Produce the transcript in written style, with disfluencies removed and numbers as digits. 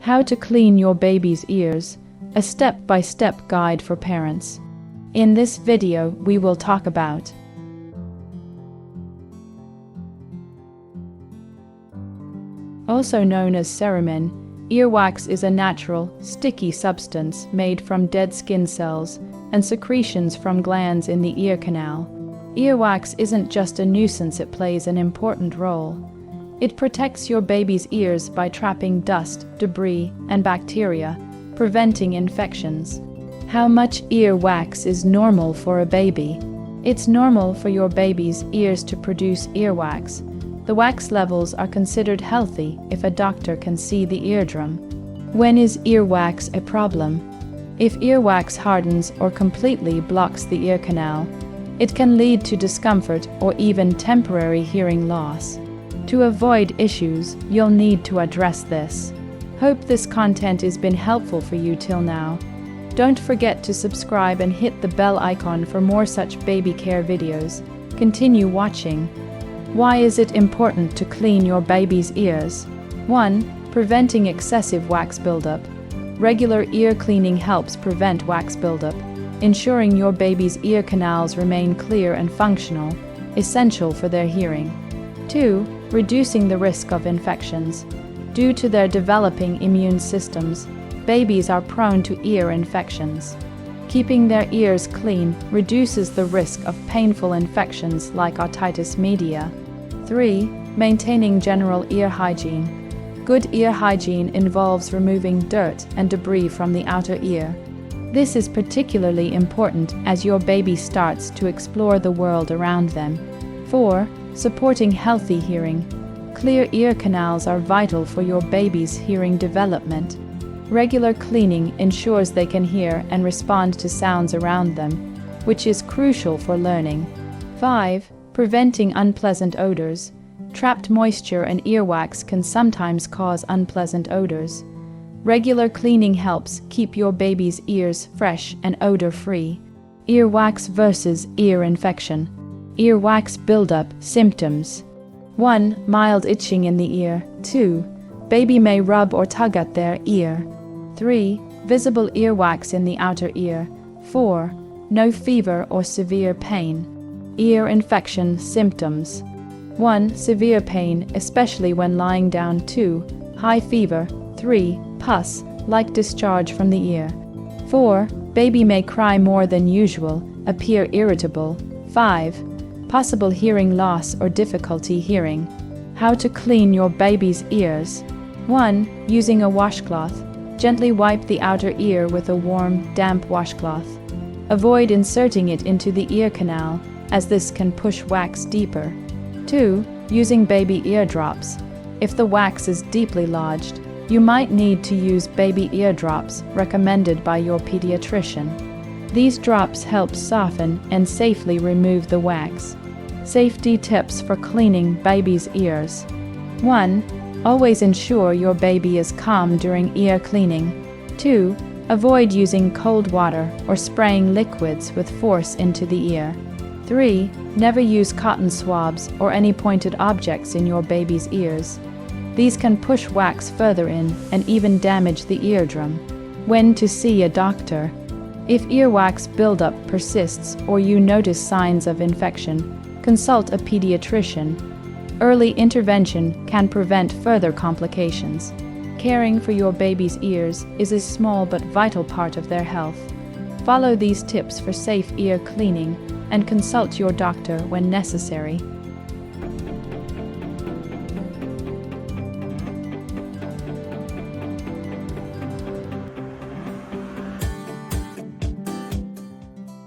How to clean your baby's ears, a step-by-step guide for parents. In this video, we will talk about also known as cerumen. Earwax is a natural, sticky substance made from dead skin cells and secretions from glands in the ear canal. Earwax isn't just a nuisance, it plays an important role. It protects your baby's ears by trapping dust, debris, and bacteria, preventing infections. How much earwax is normal for a baby? It's normal for your baby's ears to produce earwax. The wax levels are considered healthy if a doctor can see the eardrum. When is earwax a problem? If earwax hardens or completely blocks the ear canal, it can lead to discomfort or even temporary hearing loss. To avoid issues, you'll need to address this. Hope this content has been helpful for you till now. Don't forget to subscribe and hit the bell icon for more such baby care videos. Continue watching. Why is it important to clean your baby's ears? 1. Preventing excessive wax buildup. Regular ear cleaning helps prevent wax buildup, ensuring your baby's ear canals remain clear and functional, essential for their hearing. 2. Reducing the risk of infections. Due to their developing immune systems, babies are prone to ear infections. Keeping their ears clean reduces the risk of painful infections like otitis media. 3. Maintaining general ear hygiene. Good ear hygiene involves removing dirt and debris from the outer ear. This is particularly important as your baby starts to explore the world around them. 4. Supporting healthy hearing. Clear ear canals are vital for your baby's hearing development. Regular cleaning ensures they can hear and respond to sounds around them, which is crucial for learning. 5. Preventing unpleasant odors. Trapped moisture and earwax can sometimes cause unpleasant odors. Regular cleaning helps keep your baby's ears fresh and odor-free. Earwax versus ear infection. Earwax buildup symptoms. 1. Mild itching in the ear. 2. Baby may rub or tug at their ear. 3. Visible earwax in the outer ear. 4. No fever or severe pain. Ear infection symptoms. 1. Severe pain, especially when lying down. 2. High fever. 3. Pus, like discharge from the ear. 4. Baby may cry more than usual, appear irritable. 5. Possible hearing loss or difficulty hearing. How to clean your baby's ears. 1. Using a washcloth. Gently wipe the outer ear with a warm, damp washcloth. Avoid inserting it into the ear canal, as this can push wax deeper. 2. Using baby ear drops. If the wax is deeply lodged, you might need to use baby ear drops recommended by your paediatrician. These drops help soften and safely remove the wax. Safety tips for cleaning baby's ears. 1. Always ensure your baby is calm during ear cleaning. 2. Avoid using cold water or spraying liquids with force into the ear. 3. Never use cotton swabs or any pointed objects in your baby's ears. These can push wax further in and even damage the eardrum. When to see a doctor. If earwax buildup persists or you notice signs of infection, consult a pediatrician. Early intervention can prevent further complications. Caring for your baby's ears is a small but vital part of their health. Follow these tips for safe ear cleaning and consult your doctor when necessary.